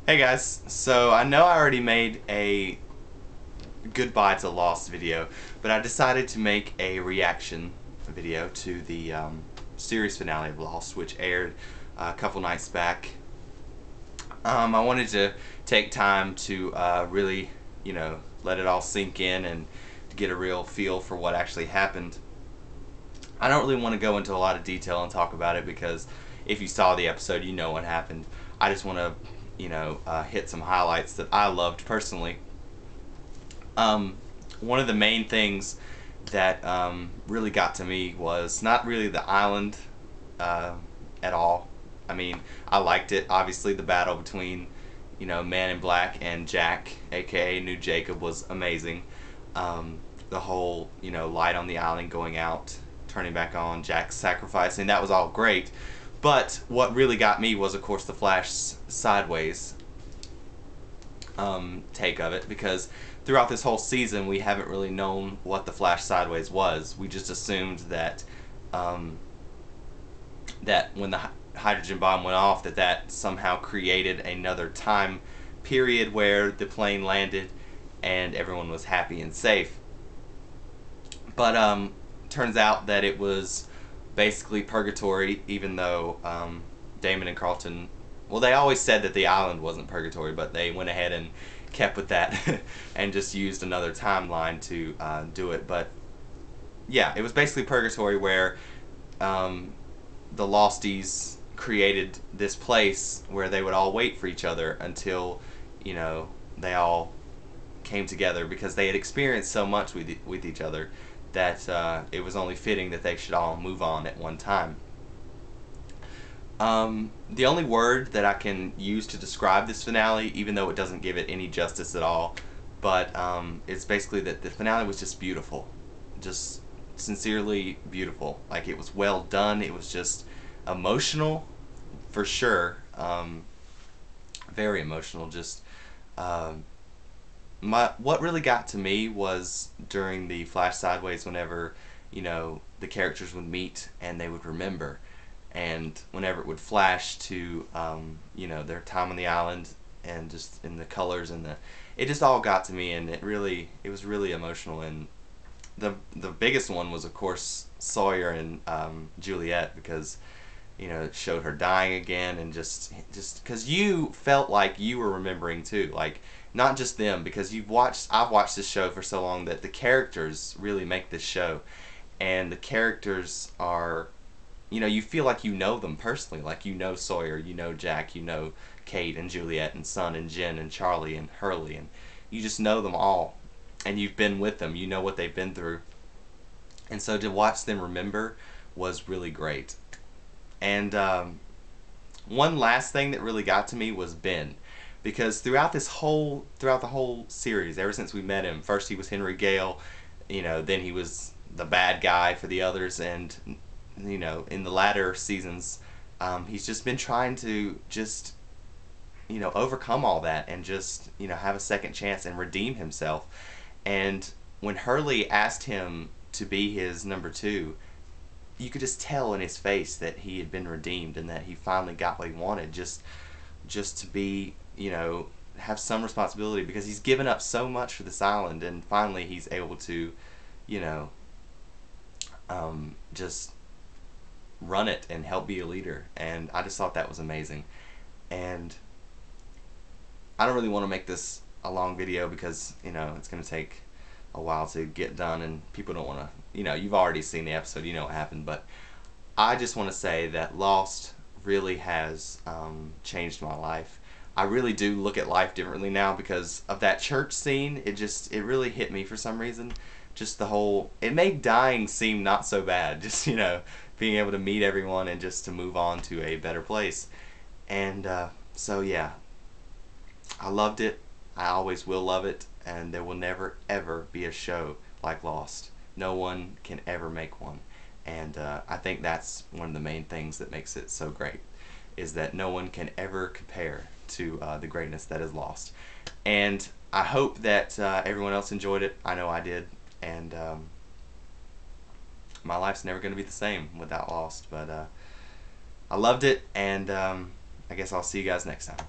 Hey guys, so I know I already made a goodbye to Lost video, but I decided to make a reaction video to the series finale of Lost, which aired a couple nights back. I wanted to take time to really, let it all sink in and to get a real feel for what actually happened. I don't really want to go into a lot of detail and talk about it because if you saw the episode, you know what happened. I just want to, hit some highlights that I loved personally. Um, One of the main things that really got to me was not really the island uh, at all. I mean, I liked it. Obviously, the battle between, Man in Black and Jack, aka New Jacob, was amazing. The whole, light on the island going out, turning back on, Jack sacrificing, that was all great. But what really got me was, of course, the Flash sideways take of it, because throughout this whole season we haven't really known what the Flash sideways was. We just assumed that um, that when the hydrogen bomb went off, that somehow created another time period where the plane landed and everyone was happy and safe. But turns out that it was basically purgatory, even though Damon and Carlton, well, they always said that the island wasn't purgatory, but they went ahead and kept with that and just used another timeline to do it. But yeah, it was basically purgatory where um, the Losties created this place where they would all wait for each other until, they all came together, because they had experienced so much with each other that it was only fitting that they should all move on at one time. The only word that I can use to describe this finale, even though it doesn't give it any justice at all, but it's basically that the finale was just beautiful. Just sincerely beautiful. Like, it was well done. It was just emotional, for sure. Very emotional. Just um, what really got to me was during the Flash Sideways, whenever the characters would meet and they would remember, and whenever it would flash to their time on the island, and just in the colors and it just all got to me, and it was really emotional. And the biggest one was, of course, Sawyer and Juliet, because it showed her dying again, and just because you felt like you were remembering too, like, not just them, because I've watched this show for so long that the characters really make this show, and the characters are, you feel like you know them personally, like Sawyer, Jack, Kate and Juliet and Sun and Jen and Charlie and Hurley, and you just know them all, and you've been with them, you know what they've been through, and so to watch them remember was really great. And one last thing that really got to me was Ben, because throughout the whole series, ever since we met him, first he was Henry Gale, then he was the bad guy for the others, and in the latter seasons, he's just been trying to just overcome all that, and just have a second chance and redeem himself. And when Hurley asked him to be his number two, you could just tell in his face that he had been redeemed, and that he finally got what he wanted, just to be, have some responsibility, because he's given up so much for this island, and finally he's able to, you know, just run it and help be a leader. And I just thought that was amazing. And I don't really want to make this a long video, because it's going to take a while to get done, and people don't want to, you've already seen the episode, you know what happened. But I just want to say that Lost really has changed my life. I really do look at life differently now because of that church scene. It really hit me for some reason. Just the whole, it made dying seem not so bad. Just, being able to meet everyone and just to move on to a better place. And so yeah, I loved it. I always will love it, and there will never ever be a show like Lost. No one can ever make one. And I think that's one of the main things that makes it so great, is that no one can ever compare to the greatness that is Lost. And I hope that everyone else enjoyed it. I know I did. And my life's never going to be the same without Lost. But I loved it, and I guess I'll see you guys next time.